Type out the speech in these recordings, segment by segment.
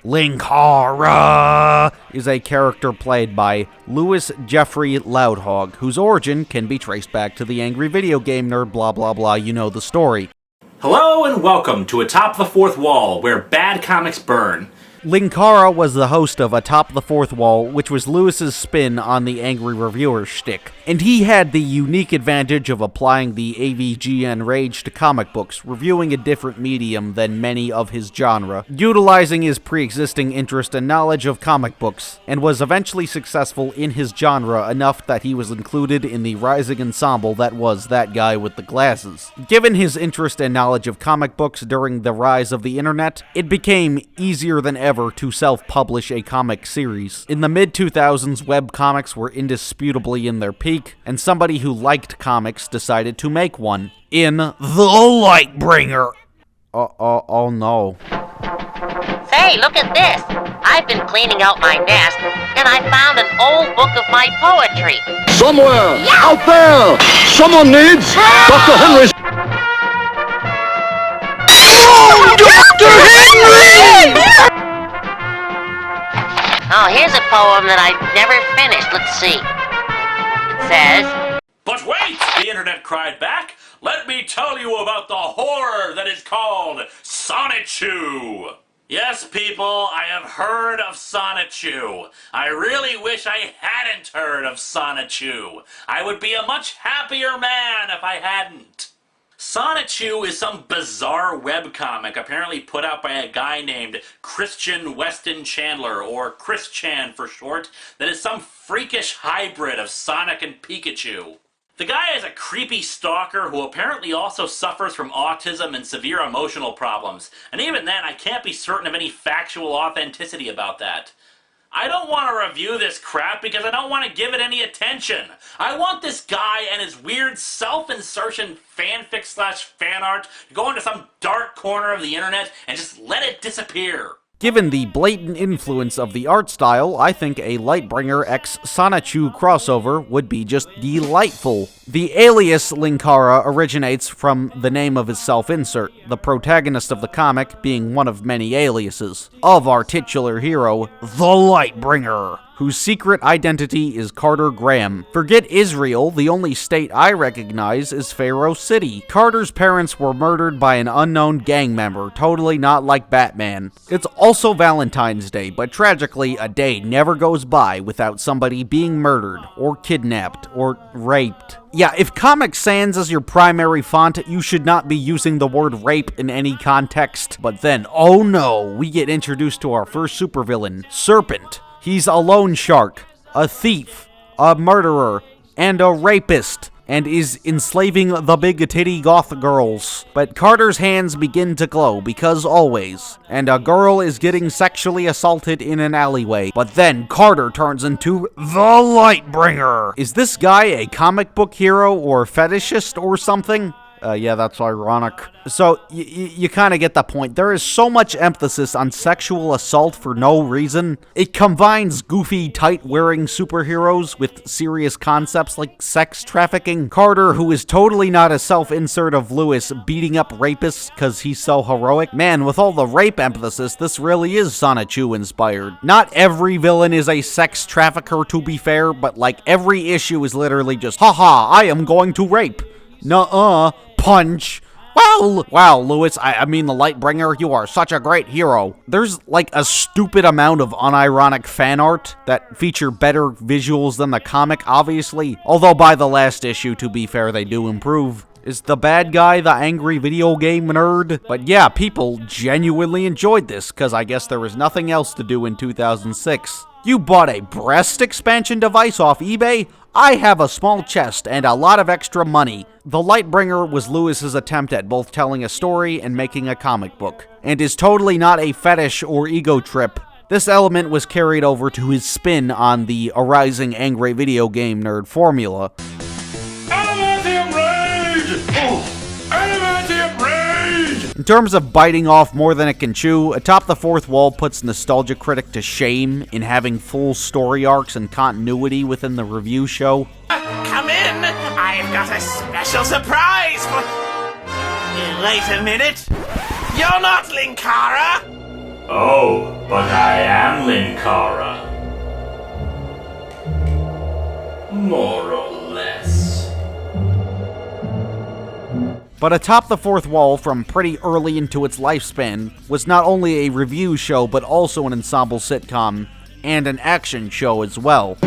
Linkara is a character played by Louis Jeffrey Loudhog, whose origin can be traced back to the angry video game nerd blah blah blah, you know the story. Hello and welcome to Atop the Fourth Wall, where bad comics burn. Linkara was the host of Atop the Fourth Wall, which was Lewis's spin on the angry reviewer shtick. And he had the unique advantage of applying the AVGN rage to comic books, reviewing a different medium than many of his genre, utilizing his pre-existing interest and knowledge of comic books, and was eventually successful in his genre enough that he was included in the rising ensemble that was That Guy with the Glasses. Given his interest and knowledge of comic books during the rise of the internet, it became easier than ever to self-publish a comic series. In the mid-2000s, web comics were indisputably in their peak, and somebody who liked comics decided to make one. In The Lightbringer. Oh no. Say, look at this! I've been cleaning out my nest, and I found an old book of my poetry. Somewhere, out there, someone needs Dr. Henry's... Oh, Dr. Henry! Oh, here's a poem that I've never finished. Let's see. It says... But wait! The internet cried back. Let me tell you about the horror that is called Sonichu. Yes, people, I have heard of Sonichu. I really wish I hadn't heard of Sonichu. I would be a much happier man if I hadn't. Sonichu is some bizarre webcomic apparently put out by a guy named Christian Weston Chandler, or Chris Chan for short, that is some freakish hybrid of Sonic and Pikachu. The guy is a creepy stalker who apparently also suffers from autism and severe emotional problems, and even then I can't be certain of any factual authenticity about that. I don't want to review this crap because I don't want to give it any attention. I want this guy and his weird self-insertion fanfic / fan art to go into some dark corner of the internet and just let it disappear. Given the blatant influence of the art style, I think a Lightbringer x Sonichu crossover would be just delightful. The alias Linkara originates from the name of his self-insert, the protagonist of the comic being one of many aliases of our titular hero, the Lightbringer, whose secret identity is Carter Graham. Forget Israel, the only state I recognize is Pharaoh City. Carter's parents were murdered by an unknown gang member, totally not like Batman. It's also Valentine's Day, but tragically, a day never goes by without somebody being murdered, or kidnapped, or raped. Yeah, if Comic Sans is your primary font, you should not be using the word rape in any context. But then, oh no, we get introduced to our first supervillain, Serpent. He's a loan shark, a thief, a murderer, and a rapist, and is enslaving the big titty goth girls. But Carter's hands begin to glow, because always, and a girl is getting sexually assaulted in an alleyway. But then Carter turns into the Lightbringer. Is this guy a comic book hero or fetishist or something? Yeah, that's ironic. So, you kind of get the point. There is so much emphasis on sexual assault for no reason. It combines goofy, tight-wearing superheroes with serious concepts like sex trafficking. Carter, who is totally not a self-insert of Lewis, beating up rapists because he's so heroic. Man, with all the rape emphasis, this really is Sonichu-inspired. Not every villain is a sex trafficker, to be fair, but like every issue is literally just, haha, I am going to rape. Nuh-uh. Punch. Wow, Lewis, I mean the Lightbringer, you are such a great hero. There's like a stupid amount of unironic fan art that feature better visuals than the comic, obviously. Although by the last issue, to be fair, they do improve. Is the bad guy the angry video game nerd? But yeah, people genuinely enjoyed this, because I guess there was nothing else to do in 2006. You bought a breast expansion device off eBay? I have a small chest and a lot of extra money. The Lightbringer was Lewis's attempt at both telling a story and making a comic book, and is totally not a fetish or ego trip. This element was carried over to his spin on the arising angry video game nerd formula. In terms of biting off more than it can chew, Atop the Fourth Wall puts Nostalgia Critic to shame in having full story arcs and continuity within the review show. Come in! I've got a special surprise for... Wait a minute! You're not Linkara! Oh, but I am Linkara. More or less. But Atop the Fourth Wall, from pretty early into its lifespan, was not only a review show, but also an ensemble sitcom, and an action show as well.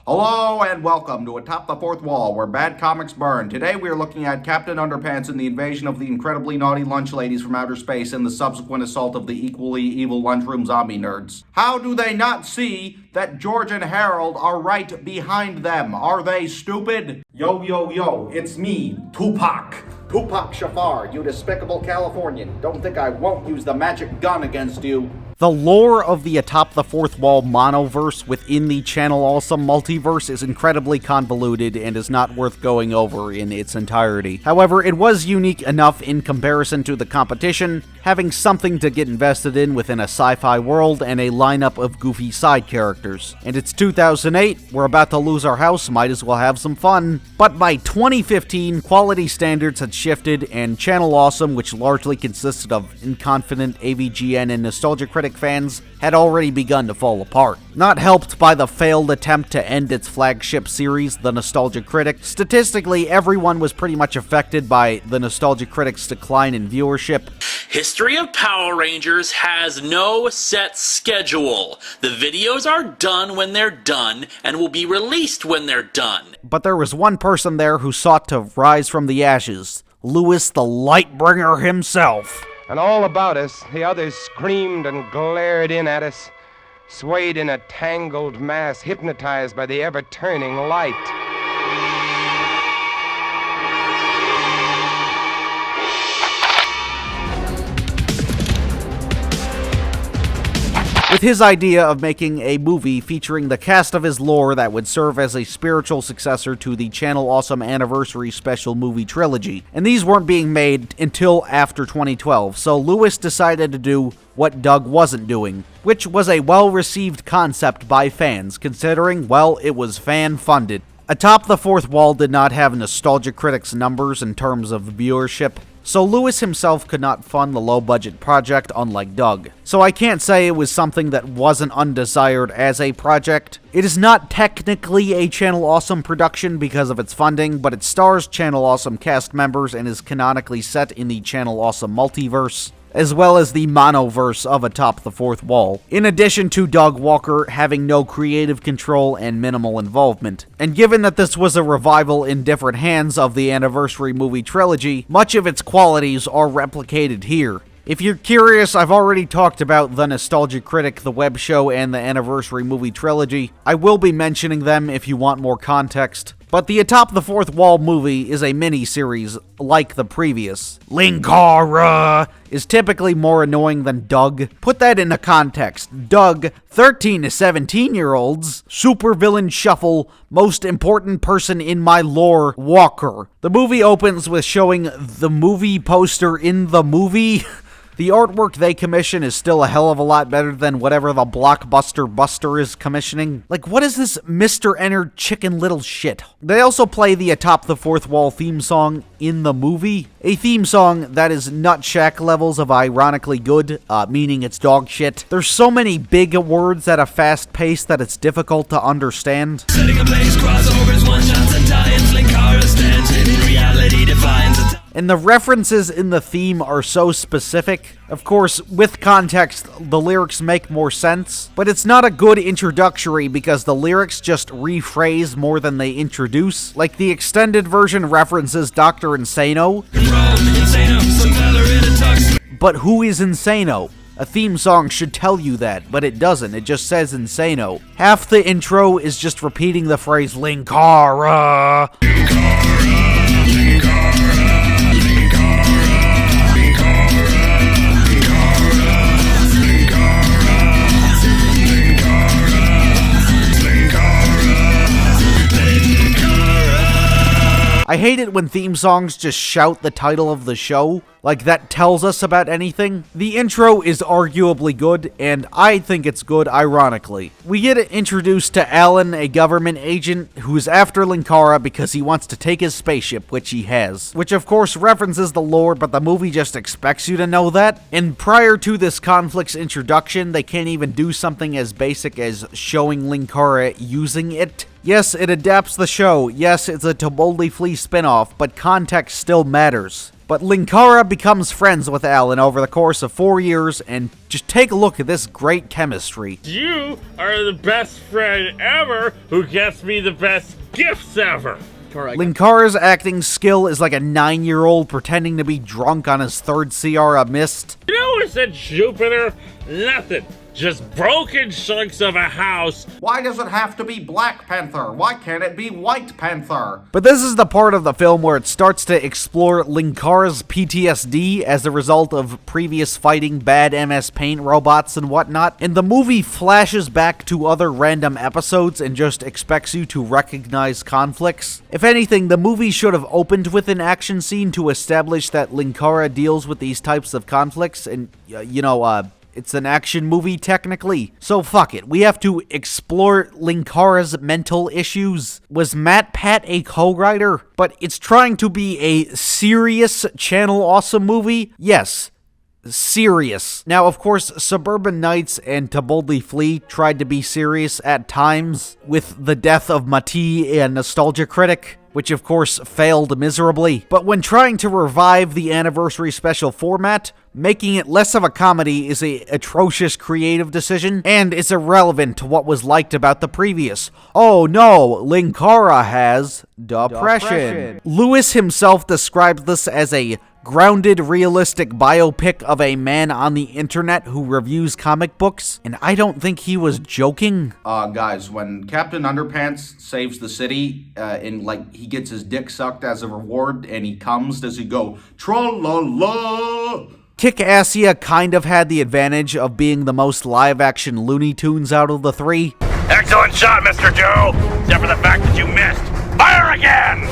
Hello and welcome to Atop the Fourth Wall, where bad comics burn. Today we are looking at Captain Underpants and the invasion of the incredibly naughty lunch ladies from outer space and the subsequent assault of the equally evil lunchroom zombie nerds. How do they not see that George and Harold are right behind them? Are they stupid? Yo, yo, yo, it's me, Tupac. Tupac Shakur, you despicable Californian. Don't think I won't use the magic gun against you. The lore of the Atop the Fourth Wall monoverse within the Channel Awesome multiverse is incredibly convoluted and is not worth going over in its entirety. However, it was unique enough in comparison to the competition, having something to get invested in within a sci-fi world and a lineup of goofy side characters. And it's 2008, we're about to lose our house, might as well have some fun. But by 2015, quality standards had shifted, and Channel Awesome, which largely consisted of inconfident AVGN and nostalgia critic fans, had already begun to fall apart. Not helped by the failed attempt to end its flagship series, The Nostalgia Critic, statistically everyone was pretty much affected by The Nostalgia Critic's decline in viewership. History of Power Rangers has no set schedule. The videos are done when they're done and will be released when they're done. But there was one person there who sought to rise from the ashes, Lewis the Lightbringer himself. And all about us, the others screamed and glared in at us, swayed in a tangled mass, hypnotized by the ever-turning light. With his idea of making a movie featuring the cast of his lore that would serve as a spiritual successor to the Channel Awesome Anniversary Special Movie Trilogy. And these weren't being made until after 2012, so Lewis decided to do what Doug wasn't doing, which was a well-received concept by fans, considering, well, it was fan-funded. Atop the Fourth Wall did not have Nostalgia Critics numbers in terms of viewership, so Lewis himself could not fund the low-budget project, unlike Doug. So I can't say it was something that wasn't undesired as a project. It is not technically a Channel Awesome production because of its funding, but it stars Channel Awesome cast members and is canonically set in the Channel Awesome multiverse, as well as the monoverse of Atop the Fourth Wall, in addition to Doug Walker having no creative control and minimal involvement. And given that this was a revival in different hands of the Anniversary Movie Trilogy, much of its qualities are replicated here. If you're curious, I've already talked about The Nostalgia Critic, the web show, and the Anniversary Movie Trilogy. I will be mentioning them if you want more context. But the Atop the Fourth Wall movie is a mini-series like the previous. Linkara is typically more annoying than Doug. Put that into context. Doug, 13 to 17-year-olds, supervillain shuffle, most important person in my lore, Walker. The movie opens with showing the movie poster in the movie. The artwork they commission is still a hell of a lot better than whatever the Blockbuster Buster is commissioning. Like, what is this Mr. Enter Chicken Little shit? They also play the Atop the Fourth Wall theme song in the movie. A theme song that is Nutshack levels of ironically good, meaning it's dog shit. There's so many big words at a fast pace that it's difficult to understand. Setting a blaze, crossovers, one-shots and tie-ins, Linkara stands in reality defines it. And the references in the theme are so specific. Of course, with context, the lyrics make more sense, but it's not a good introductory because the lyrics just rephrase more than they introduce. Like, the extended version references Dr. Insano. But who is Insano? A theme song should tell you that, but it doesn't. It just says Insano. Half the intro is just repeating the phrase Linkara. I hate it when theme songs just shout the title of the show. like that tells us about anything. The intro is arguably good, and I think it's good ironically. We get introduced to Alan, a government agent who's after Linkara because he wants to take his spaceship, which he has. Which of course references the lore, but the movie just expects you to know that. And prior to this conflict's introduction, they can't even do something as basic as showing Linkara using it. Yes, it adapts the show. Yes, it's a To Boldly Flee spinoff, but context still matters. But Linkara becomes friends with Alan over the course of 4 years, and just take a look at this great chemistry. You are the best friend ever who gets me the best gifts ever. Linkara's acting skill is like a 9-year-old pretending to be drunk on his third Sierra Mist. You know what's at Jupiter? Nothing. Just broken chunks of a house. Why does it have to be Black Panther? Why can't it be White Panther? But this is the part of the film where it starts to explore Linkara's PTSD as a result of previous fighting bad MS Paint robots and whatnot. And the movie flashes back to other random episodes and just expects you to recognize conflicts. If anything, the movie should have opened with an action scene to establish that Linkara deals with these types of conflicts and, it's an action movie, technically. So fuck it. We have to explore Linkara's mental issues. Was Matt Pat a co-writer? But it's trying to be a serious Channel Awesome movie? Yes. Serious. Now, of course, Suburban Nights and To Boldly Flee tried to be serious at times, with the death of Mati and Nostalgia Critic, which of course failed miserably. But when trying to revive the anniversary special format, making it less of a comedy is an atrocious creative decision, and it's irrelevant to what was liked about the previous. Oh no, Linkara has depression. Lewis himself described this as a grounded, realistic biopic of a man on the internet who reviews comic books, and I don't think he was joking. Guys, when Captain Underpants saves the city, and, he gets his dick sucked as a reward, and he comes, does he go, tra-la-la? Kick-Assia kind of had the advantage of being the most live-action Looney Tunes out of the three. Excellent shot, Mr. Joe! Except for the fact that you missed. Fire again!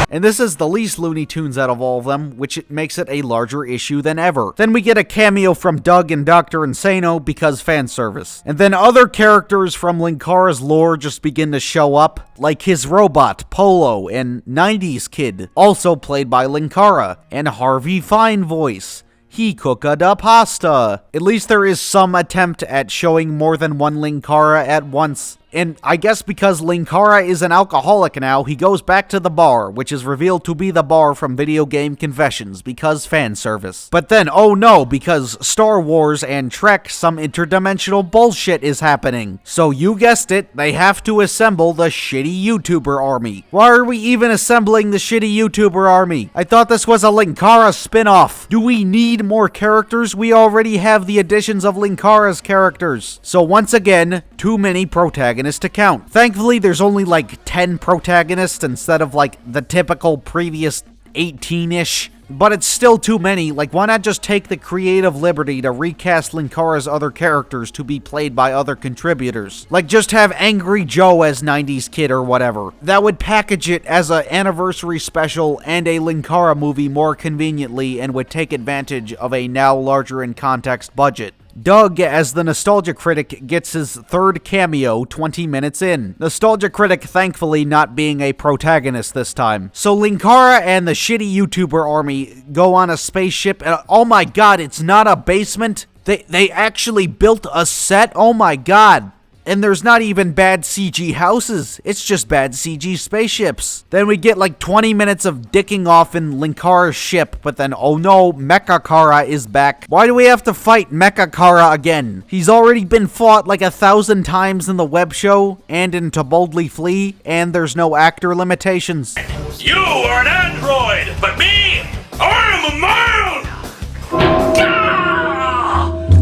And this is the least Looney Tunes out of all of them, which makes it a larger issue than ever. Then we get a cameo from Doug and Dr. Insano because fan service. And then other characters from Linkara's lore just begin to show up, like his robot, Polo, and 90s Kid, also played by Linkara, and Harvey Fine voice. He cooked da pasta. At least there is some attempt at showing more than one Linkara at once. And I guess because Linkara is an alcoholic now, he goes back to the bar, which is revealed to be the bar from Video Game Confessions, because fan service. But then, oh no, because Star Wars and Trek, some interdimensional bullshit is happening. So you guessed it, they have to assemble the shitty YouTuber army. Why are we even assembling the shitty YouTuber army? I thought this was a Linkara spin-off. Do we need more characters? We already have the additions of Linkara's characters. So once again, too many protagonists to count. Thankfully, there's only 10 protagonists instead of the typical previous 18-ish. But it's still too many. Why not just take the creative liberty to recast Linkara's other characters to be played by other contributors? Just have Angry Joe as 90s Kid or whatever. That would package it as an anniversary special and a Linkara movie more conveniently and would take advantage of a now larger in context budget. Doug, as the Nostalgia Critic, gets his third cameo 20 minutes in. Nostalgia Critic, thankfully, not being a protagonist this time. So Linkara and the shitty YouTuber army go on a spaceship, and oh my god, it's not a basement? They actually built a set? Oh my god. And there's not even bad CG houses, it's just bad CG spaceships. Then we get 20 minutes of dicking off in Linkara's ship, but then oh no, Mechakara is back. Why do we have to fight Mechakara again? He's already been fought 1,000 times in the web show, and in To Boldly Flee, and there's no actor limitations. You are an android, but me, I am a man!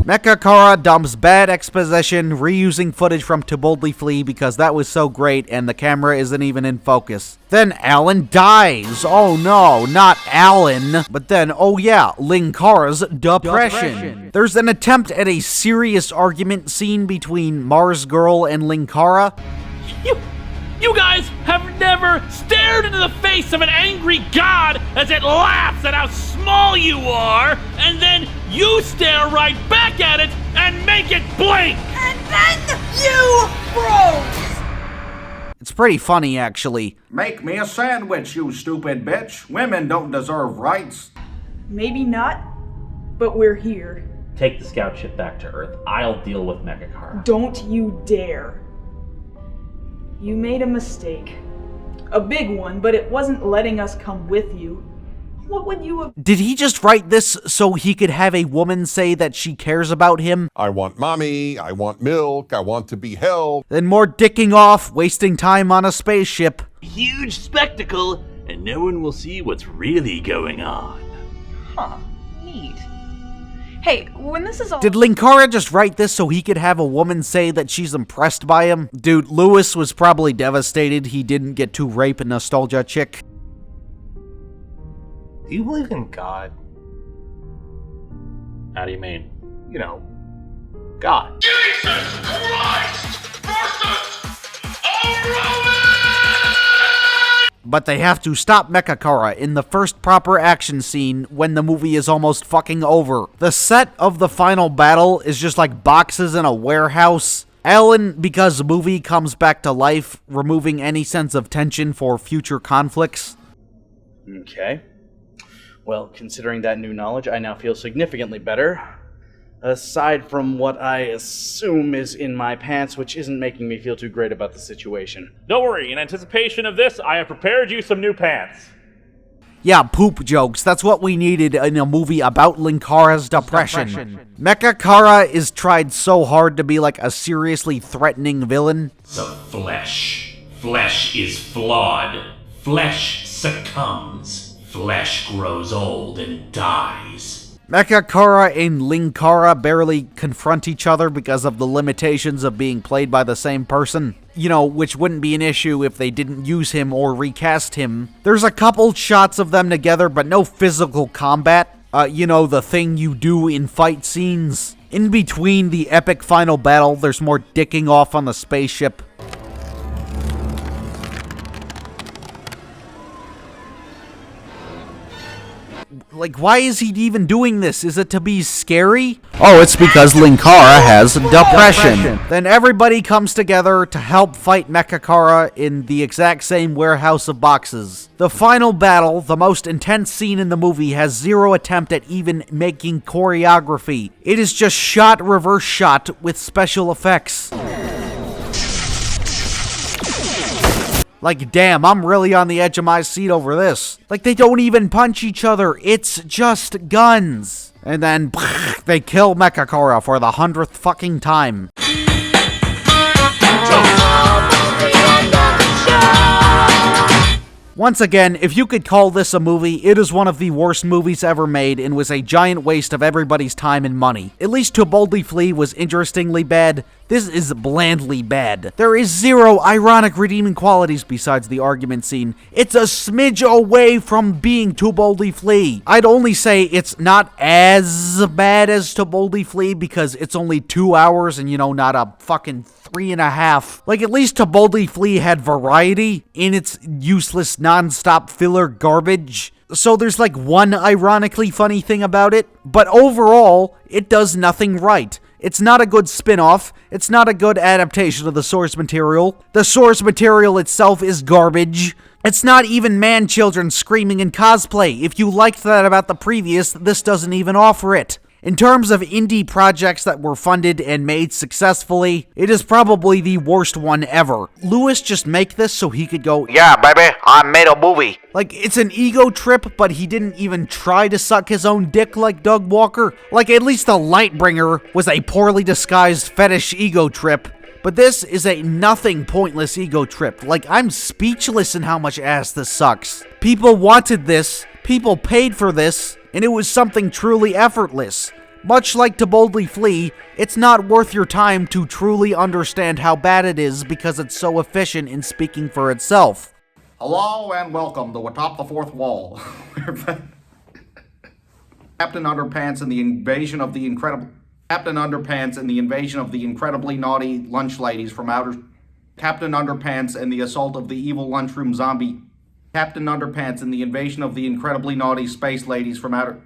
Mechakara dumps bad exposition, reusing footage from To Boldly Flee because that was so great and the camera isn't even in focus. Then Alan dies. Oh no, not Alan. But then, oh yeah, Linkara's depression. There's an attempt at a serious argument scene between Mars Girl and Linkara. You guys have never stared into the face of an angry god as it laughs at how small you are, and then you stare right back at it and make it blink! And then you froze! It's pretty funny, actually. Make me a sandwich, you stupid bitch. Women don't deserve rights. Maybe not, but we're here. Take the scout ship back to Earth. I'll deal with Linkara. Don't you dare. You made a mistake. A big one, but it wasn't letting us come with you. What would you have... Did he just write this so he could have a woman say that she cares about him? I want mommy, I want milk, I want to be held. Then more dicking off, wasting time on a spaceship. Huge spectacle, and no one will see what's really going on. Huh. Neat. Hey, when this is all... Did Linkara just write this so he could have a woman say that she's impressed by him? Dude, Lewis was probably devastated he didn't get to rape a nostalgia chick. Do you believe in God? How do you mean? You know, God. Jesus Christ versus a Roman! But they have to stop Mecha in the first proper action scene when the movie is almost fucking over. The set of the final battle is just like boxes in a warehouse. Alan, because the movie comes back to life, removing any sense of tension for future conflicts. Okay. Well, considering that new knowledge, I now feel significantly better. Aside from what I assume is in my pants, which isn't making me feel too great about the situation. Don't worry, in anticipation of this, I have prepared you some new pants. Yeah, poop jokes. That's what we needed in a movie about Linkara's depression. Mecha is tried so hard to be like a seriously threatening villain. The flesh. Flesh is flawed. Flesh succumbs. Flesh grows old and dies. Mecha and Linkara barely confront each other because of the limitations of being played by the same person. You know, which wouldn't be an issue if they didn't use him or recast him. There's a couple shots of them together, but no physical combat. You know, the thing you do in fight scenes. In between the epic final battle, there's more dicking off on the spaceship. Like, why is he even doing this? Is it to be scary? Oh, it's because Linkara has depression. Then everybody comes together to help fight Mecha in the exact same warehouse of boxes. The final battle, the most intense scene in the movie, has zero attempt at even making choreography. It is just shot, reverse shot with special effects. Like, damn, I'm really on the edge of my seat over this. Like, they don't even punch each other. It's just guns. And then, they kill Mecha for the 100th fucking time. Once again, if you could call this a movie, it is one of the worst movies ever made and was a giant waste of everybody's time and money. At least To Boldly Flee was interestingly bad. This is blandly bad. There is zero ironic redeeming qualities besides the argument scene. It's a smidge away from being To Boldly Flee. I'd only say it's not as bad as To Boldly Flee because it's only 2 hours and, you know, not a fucking 3.5. Like, at least To Boldly Flee had variety in its useless non-stop filler garbage. So there's like one ironically funny thing about it, but overall, it does nothing right. It's not a good spin-off. It's not a good adaptation of the source material. The source material itself is garbage. It's not even man-children screaming in cosplay. If you liked that about the previous, this doesn't even offer it. In terms of indie projects that were funded and made successfully, it is probably the worst one ever. Lewis just make this so he could go, "Yeah, baby, I made a movie." Like, it's an ego trip, but he didn't even try to suck his own dick like Doug Walker. Like, at least The Lightbringer was a poorly disguised fetish ego trip. But this is a nothing pointless ego trip. Like, I'm speechless in how much ass this sucks. People wanted this, people paid for this, and it was something truly effortless. Much like To Boldly Flee, it's not worth your time to truly understand how bad it is because it's so efficient in speaking for itself. Hello and welcome to Atop the Fourth Wall. Captain Underpants and the invasion of the incredibly naughty lunch ladies from outer... Captain Underpants and the assault of the evil lunchroom zombie. Captain Underpants and the invasion of the incredibly naughty space ladies from outer...